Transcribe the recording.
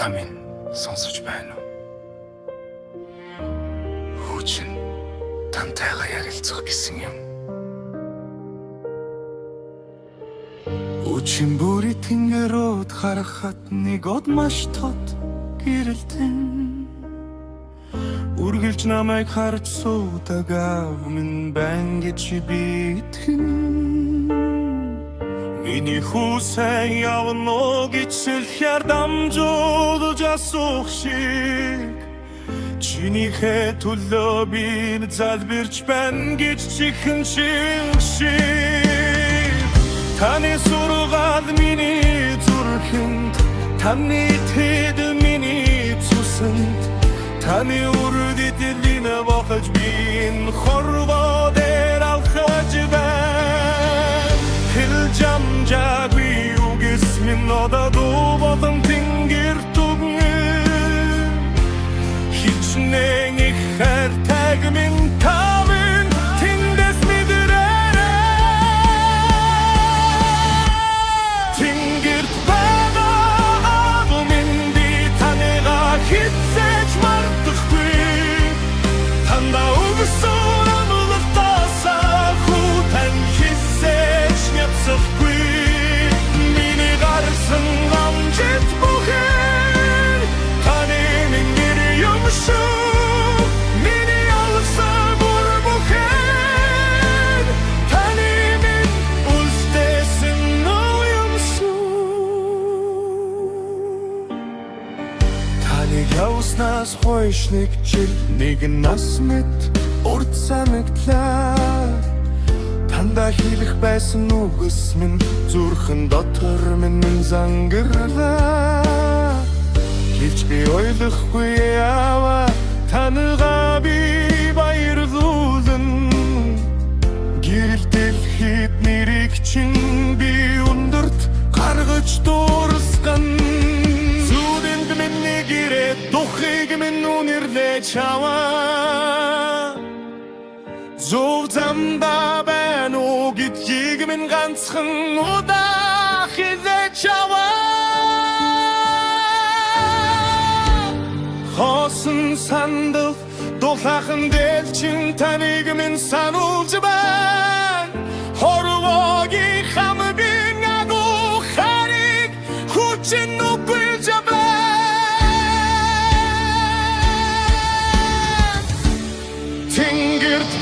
Та минь сонсож байна уу? Хүчин тантайгаа ярилцах гэсэн юм. Хүчин бүрий тэнгэрүүд харахад нэг од маш тод гэрэлтэн. Үргэлж намайг харж суудаг минь байна гэж би итгэн. Миний хүсээ явна гэж сэлхээр дамжуулж асуух шиг чинийхээ төлөө би залбирч байна гэж чихэн шиг. Таны сургаал миний зүрхэнд, таны тэд миний цусанд, таны үрдэдлийн бохож би энэ хорвоо дээр алхаж байна. Хэлж амжаагүй үгс минь одоо дуу болон тэнгэр түгэн. Хичнээн их хайртайг минь та минь тэндээс мэдрээрэй. Тэнгэрт байгаа минь би танайгаа хизээж мартахгүй. Тандаа өгсөн амлалтаасаа хүтэн хизээж няцахгүй. Миний гарсан амжилт бүхэн таны минь юм шүү. Миний алсан бүр бүхэн таны минь үлдээсэн юм шүү. Таныг явснаас хойш нэг жил нэг нас мэт урд санагдлаа. Тандаа хэлэх байсан үгс минь зүрхэн дотор минь зангарлаа. Хэлж би ойлгохгүй яава танайгаа би баярлуулна. Гэрэл дэлхийд нэрийг чинь би өндөрт гаргаж дуурсган. Зүудэнд минь нэг ирээд духыг минь үнэрлэж аваа. Зөв замдаа байна уу гэдгийг минь ганцхан удаа хэлж аваа. Хосон сандал дулаахан дэлчин таныг минь сануулж байна. Хорвоогийн хамгийн агуу хариг хүчин нүгэлж байна. Тэнгэрт